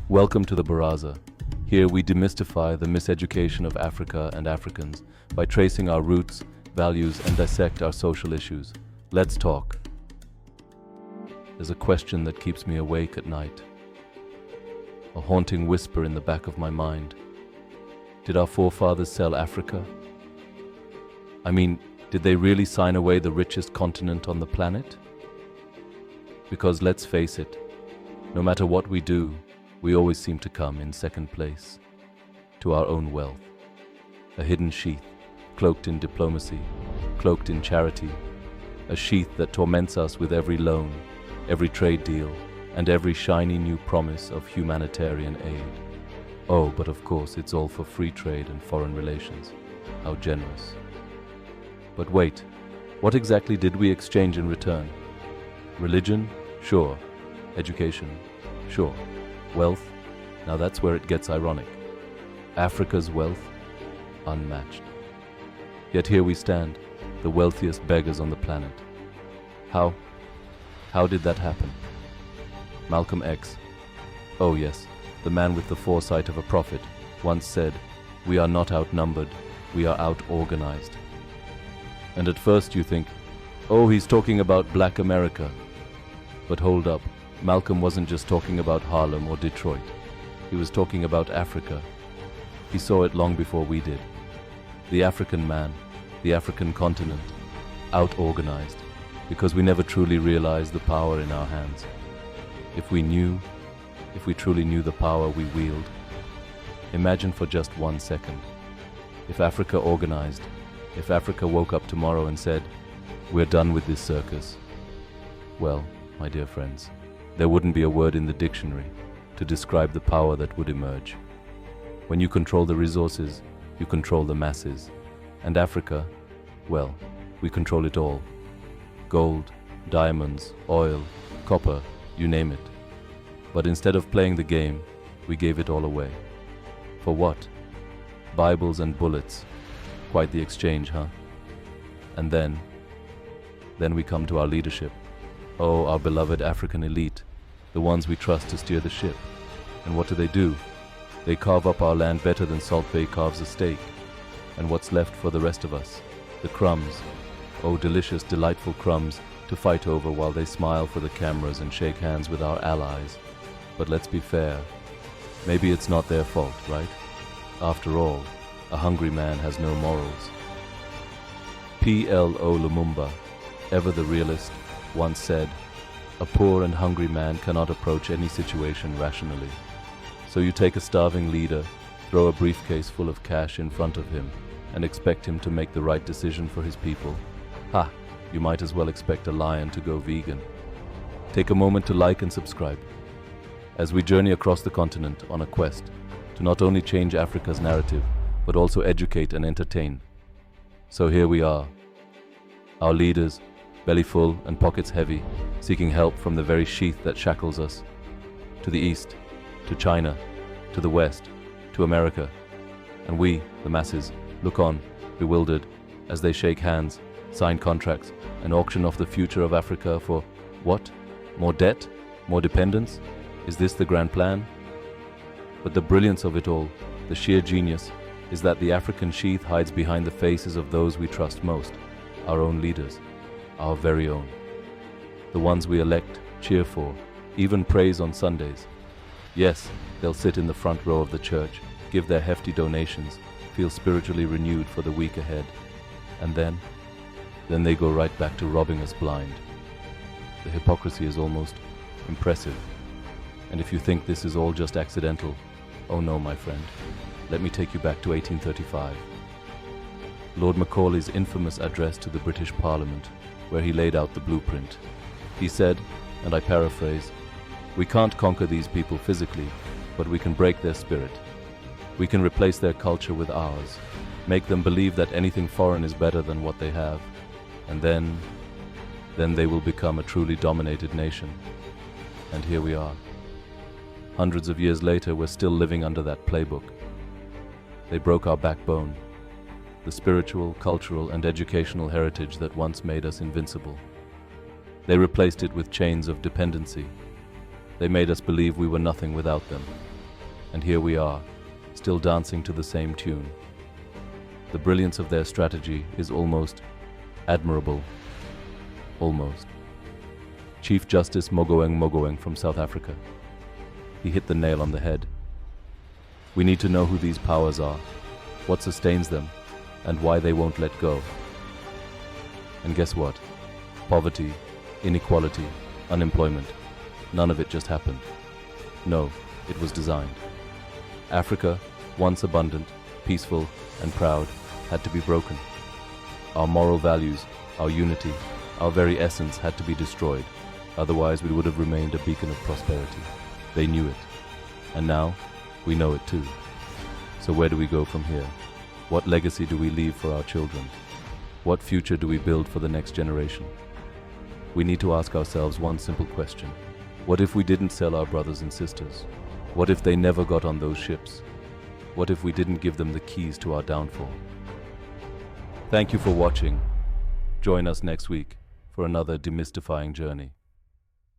Welcome to the Baraza. Here we demystify the miseducation of Africa and Africans by tracing our roots, values, and dissect our social issues. Let's talk. There's a question that keeps me awake at night. A haunting whisper in the back of my mind. Did our forefathers sell Africa? I mean, did they really sign away the richest continent on the planet? Because let's face it, no matter what we do, we always seem to come in second place to our own wealth. A hidden sheath, cloaked in diplomacy, cloaked in charity, a sheath that torments us with every loan, every trade deal, and every shiny new promise of humanitarian aid. Oh, but of course it's all for free trade and foreign relations. How generous. But wait, what exactly did we exchange in return? Religion? Sure. Education? Sure. Wealth? Now that's where it gets ironic. Africa's wealth? Unmatched. Yet here we stand, the wealthiest beggars on the planet. How? How did that happen? Malcolm X, oh yes, the man with the foresight of a prophet, once said, "We are not outnumbered, we are out-organized." And at first you think, oh, he's talking about Black America. But hold up, Malcolm wasn't just talking about Harlem or Detroit. He was talking about Africa. He saw it long before we did. The African man, the African continent, out-organized, because we never truly realized the power in our hands. If we truly knew the power we wield, imagine for just 1 second, if Africa organized, if Africa woke up tomorrow and said, "We're done with this circus." Well, my dear friends, there wouldn't be a word in the dictionary to describe the power that would emerge. When you control the resources, you control the masses. And Africa, well, we control it all. Gold, diamonds, oil, copper, you name it. But instead of playing the game, we gave it all away. For what? Bibles and bullets. Quite the exchange, huh? And then we come to our leadership. Oh, our beloved African elite, the ones we trust to steer the ship. And what do? They carve up our land better than Salt Bay carves a steak. And what's left for the rest of us? The crumbs. Oh, delicious, delightful crumbs to fight over while they smile for the cameras and shake hands with our allies. But let's be fair. Maybe it's not their fault, right? After all, a hungry man has no morals. P.L.O. Lumumba, ever the realist, once said, "A poor and hungry man cannot approach any situation rationally." So you take a starving leader, throw a briefcase full of cash in front of him, and expect him to make the right decision for his people. Ha! You might as well expect a lion to go vegan. Take a moment to like and subscribe, as we journey across the continent on a quest to not only change Africa's narrative, but also educate and entertain. So here we are, our leaders, belly full and pockets heavy, seeking help from the very sheath that shackles us. To the east, to China, to the west, to America. And we, the masses, look on, bewildered, as they shake hands, sign contracts, and auction off the future of Africa for what? More debt? More dependence? Is this the grand plan? But the brilliance of it all, the sheer genius, is that the African sheath hides behind the faces of those we trust most, our own leaders, our very own. The ones we elect, cheer for, even praise on Sundays. Yes, they'll sit in the front row of the church, give their hefty donations, feel spiritually renewed for the week ahead. And then they go right back to robbing us blind. The hypocrisy is almost impressive. And if you think this is all just accidental, oh no, my friend. Let me take you back to 1835. Lord Macaulay's infamous address to the British Parliament, where he laid out the blueprint. He said, and I paraphrase, "We can't conquer these people physically, but we can break their spirit. We can replace their culture with ours, make them believe that anything foreign is better than what they have, and then they will become a truly dominated nation." And here we are. Hundreds of years later, we're still living under that playbook. They broke our backbone, the spiritual, cultural, and educational heritage that once made us invincible. They replaced it with chains of dependency. They made us believe we were nothing without them. And here we are, still dancing to the same tune. The brilliance of their strategy is almost admirable. Almost. Chief Justice Mogoeng from South Africa. He hit the nail on the head. We need to know who these powers are, what sustains them, and why they won't let go. And guess what? Poverty, inequality, unemployment, none of it just happened. No, it was designed. Africa, once abundant, peaceful, and proud, had to be broken. Our moral values, our unity, our very essence had to be destroyed. Otherwise, we would have remained a beacon of prosperity. They knew it. And now, we know it too. So where do we go from here? What legacy do we leave for our children? What future do we build for the next generation? We need to ask ourselves one simple question. What if we didn't sell our brothers and sisters? What if they never got on those ships? What if we didn't give them the keys to our downfall? Thank you for watching. Join us next week for another demystifying journey.